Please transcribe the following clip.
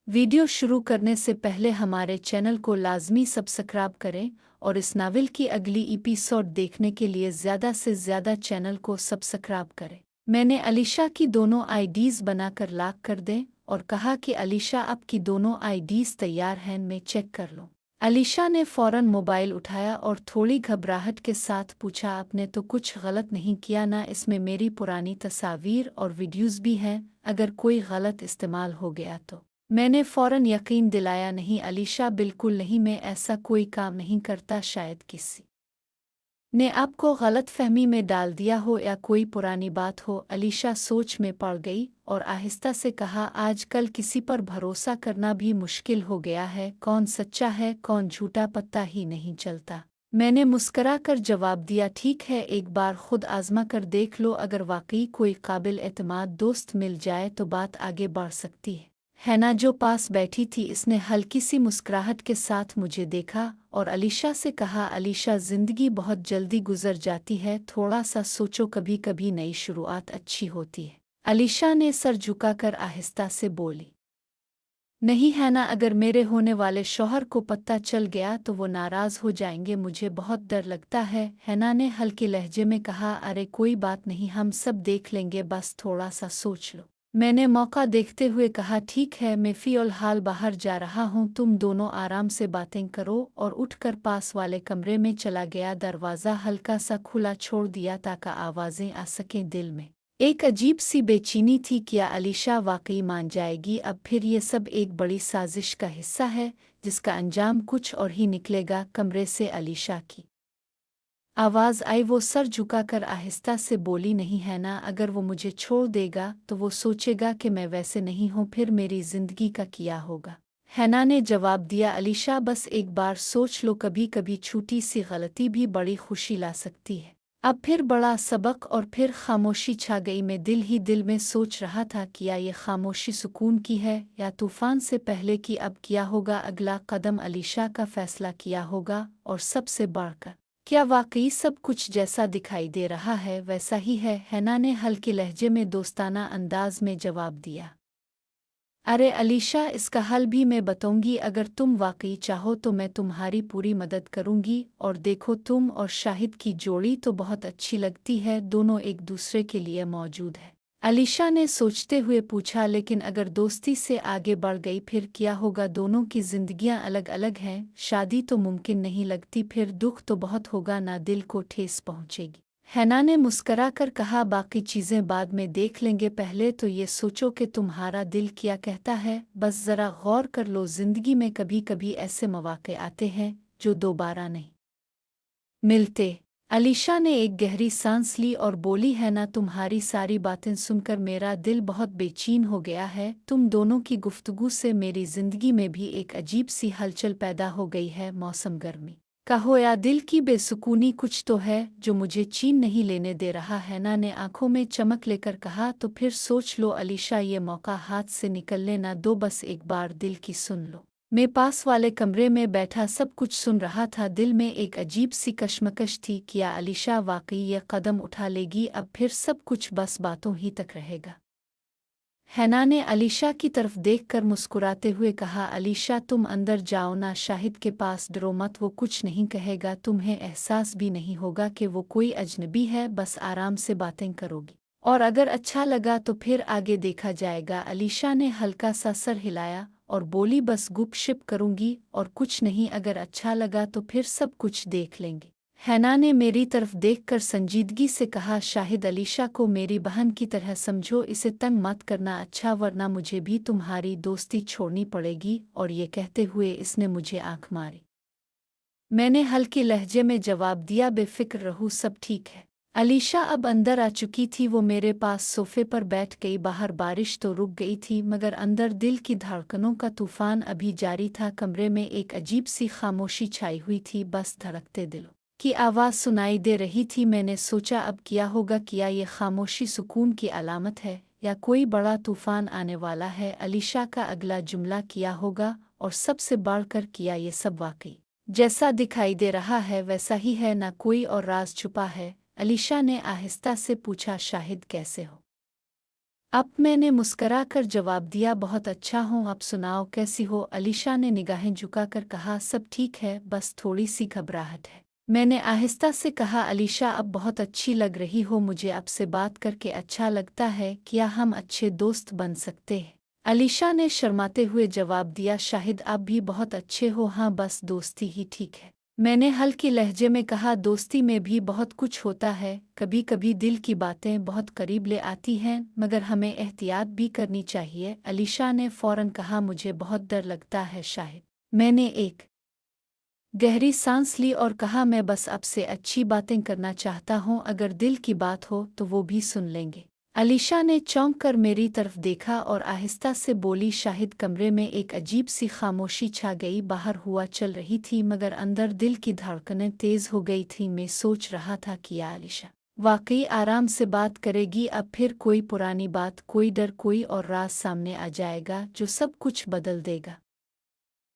Video शुरू करने से पहले हमारे चैनल को लाजमी सब्सक्राइब करें और इस नावल की अगली एपिसोड देखने के लिए ज़्यादा से ज़्यादा चैनल को सब्सक्राइब करें। मैंने अलीशा की दोनों आईडीज़ बनाकर लॉक कर दें और कहा कि अलीशा आपकी दोनों आईडीज़ तैयार हैं, मैं चेक कर लूँ। अलीशा ने फ़ौरन मोबाइल उठाया और थोड़ी घबराहट के साथ पूछा, आपने तो कुछ गलत नहीं किया ना? इसमें मेरी पुरानी तस्वीर और वीडियोज़ भी हैं, अगर कोई गलत इस्तेमाल हो गया तो। मैंने फ़ौरन यकीन दिलाया, नहीं अलीशा, बिल्कुल नहीं, मैं ऐसा कोई काम नहीं करता। शायद किसी ने आपको गलत फहमी में डाल दिया हो या कोई पुरानी बात हो। अलीशा सोच में पड़ गई और आहिस्ता से कहा, आजकल किसी पर भरोसा करना भी मुश्किल हो गया है, कौन सच्चा है कौन झूठा पता ही नहीं चलता। मैंने मुस्करा कर जवाब दिया, ठीक है, एक बार खुद आजमा कर देख लो, अगर वाकई कोई काबिल एतमाद दोस्त मिल जाए तो बात आगे बढ़ सकती है। हैना जो पास बैठी थी, इसने हल्की सी मुस्कुराहट के साथ मुझे देखा और अलीशा से कहा, अलीशा, ज़िंदगी बहुत जल्दी गुजर जाती है, थोड़ा सा सोचो, कभी कभी नई शुरुआत अच्छी होती है। अलीशा ने सर झुकाकर आहिस्ता से बोली, नहीं हैना, अगर मेरे होने वाले शौहर को पता चल गया तो वो नाराज़ हो जाएंगे, मुझे बहुत डर लगता है। हैना ने हल्के लहजे में कहा, अरे कोई बात नहीं, हम सब देख लेंगे, बस थोड़ा सा सोच लो। मैंने मौका देखते हुए कहा, ठीक है, मैं फ़िलहाल बाहर जा रहा हूँ, तुम दोनों आराम से बातें करो, और उठकर पास वाले कमरे में चला गया। दरवाज़ा हल्का सा खुला छोड़ दिया ताकि आवाज़ें आ सकें। दिल में एक अजीब सी बेचैनी थी, क्या अलीशा वाकई मान जाएगी? अब फिर ये सब एक बड़ी साजिश का हिस्सा है जिसका अंजाम कुछ और ही निकलेगा। कमरे से अलीशा की आवाज़ आई, वो सर झुकाकर आहिस्ता से बोली, नहीं है ना, अगर वो मुझे छोड़ देगा तो वो सोचेगा कि मैं वैसे नहीं हूँ, फिर मेरी ज़िंदगी का क्या होगा? हैना ने जवाब दिया, अलीशा, बस एक बार सोच लो, कभी कभी छोटी सी गलती भी बड़ी खुशी ला सकती है। अब फिर बड़ा सबक, और फिर खामोशी छा गई। मैं दिल ही दिल में सोच रहा था, क्या ये खामोशी सुकून की है या तूफान से पहले की? अब क्या होगा अगला कदम? अलीशा का फैसला किया होगा, और सबसे बढ़कर क्या वाकई सब कुछ जैसा दिखाई दे रहा है वैसा ही है? हैना ने हल्के लहजे में दोस्ताना अंदाज में जवाब दिया, अरे अलीशा, इसका हल भी मैं बताऊंगी, अगर तुम वाकई चाहो तो मैं तुम्हारी पूरी मदद करूंगी। और देखो, तुम और शाहिद की जोड़ी तो बहुत अच्छी लगती है, दोनों एक दूसरे के लिए मौजूद है। अलीशा ने सोचते हुए पूछा, लेकिन अगर दोस्ती से आगे बढ़ गई फिर क्या होगा? दोनों की जिंदगियां अलग अलग हैं, शादी तो मुमकिन नहीं लगती, फिर दुख तो बहुत होगा ना, दिल को ठेस पहुंचेगी। हैना ने मुस्करा कर कहा, बाकी चीज़ें बाद में देख लेंगे, पहले तो ये सोचो कि तुम्हारा दिल क्या कहता है। बस ज़रा गौर कर लो, ज़िंदगी में कभी कभी ऐसे मौके आते हैं जो दोबारा नहीं मिलते। अलीशा ने एक गहरी सांस ली और बोली, है ना, तुम्हारी सारी बातें सुनकर मेरा दिल बहुत बेचैन हो गया है। तुम दोनों की गुफ्तगू से मेरी ज़िंदगी में भी एक अजीब सी हलचल पैदा हो गई है। मौसम गर्मी का हो या दिल की बेसुकूनी, कुछ तो है जो मुझे चैन नहीं लेने दे रहा। हैना ने आंखों में चमक लेकर कहा, तो फिर सोच लो अलीशा, ये मौका हाथ से निकलने ना दो, बस एक बार दिल की सुन लो। मैं पास वाले कमरे में बैठा सब कुछ सुन रहा था, दिल में एक अजीब सी कश्मकश थी, क्या अलीशा वाकई ये कदम उठा लेगी? अब फिर सब कुछ बस बातों ही तक रहेगा? हैना ने अलीशा की तरफ देखकर मुस्कुराते हुए कहा, अलीशा, तुम अंदर जाओ ना, शाहिद के पास डरो मत, वो कुछ नहीं कहेगा, तुम्हें एहसास भी नहीं होगा कि वो कोई अजनबी है, बस आराम से बातें करोगी और अगर अच्छा लगा तो फिर आगे देखा जाएगा। अलीशा ने हल्का सा सर हिलाया और बोली, बस गुपशप करूंगी और कुछ नहीं, अगर अच्छा लगा तो फिर सब कुछ देख लेंगे। हैना ने मेरी तरफ देखकर संजीदगी से कहा, शाहिद, अलीशा को मेरी बहन की तरह समझो, इसे तंग मत करना, अच्छा, वरना मुझे भी तुम्हारी दोस्ती छोड़नी पड़ेगी। और ये कहते हुए इसने मुझे आंख मारी। मैंने हल्के लहजे में जवाब दिया, बेफिक्र रहो, सब ठीक है। अलीशा अब अंदर आ चुकी थी, वो मेरे पास सोफे पर बैठ गई। बाहर बारिश तो रुक गई थी, मगर अंदर दिल की धड़कनों का तूफान अभी जारी था। कमरे में एक अजीब सी खामोशी छाई हुई थी, बस धड़कते दिलों की आवाज़ सुनाई दे रही थी। मैंने सोचा, अब क्या होगा? क्या ये खामोशी सुकून की अलामत है या कोई बड़ा तूफान आने वाला है? अलीशा का अगला जुमला क्या होगा? और सबसे बढ़कर, क्या ये सब वाकई जैसा दिखाई दे रहा है वैसा ही है ना, कोई और राज छुपा है? अलीशा ने आहिस्ता से पूछा, शाहिद कैसे हो? अब मैंने मुस्करा कर जवाब दिया, बहुत अच्छा हूँ, आप सुनाओ कैसी हो। अलीशा ने निगाहें झुकाकर कहा, सब ठीक है, बस थोड़ी सी घबराहट है। मैंने आहिस्ता से कहा, अलीशा अब बहुत अच्छी लग रही हो, मुझे आपसे बात करके अच्छा लगता है, क्या हम अच्छे दोस्त बन सकते हैं? अलीशा ने शर्माते हुए जवाब दिया, शाहिद आप भी बहुत अच्छे हो, हाँ बस दोस्ती ही ठीक है। मैंने हल्की लहजे में कहा, दोस्ती में भी बहुत कुछ होता है, कभी कभी दिल की बातें बहुत करीब ले आती हैं, मगर हमें एहतियात भी करनी चाहिए। अलीशा ने फौरन कहा, मुझे बहुत डर लगता है शाहिद। मैंने एक गहरी सांस ली और कहा, मैं बस आपसे अच्छी बातें करना चाहता हूँ, अगर दिल की बात हो तो वो भी सुन लेंगे। अलीशा ने चौंक कर मेरी तरफ देखा और आहिस्ता से बोली, शाहिद। कमरे में एक अजीब सी खामोशी छा गई। बाहर हुआ चल रही थी मगर अंदर दिल की धड़कनें तेज हो गई थी। मैं सोच रहा था कि अलीशा वाकई आराम से बात करेगी, अब फिर कोई पुरानी बात, कोई डर, कोई और राज सामने आ जाएगा जो सब कुछ बदल देगा।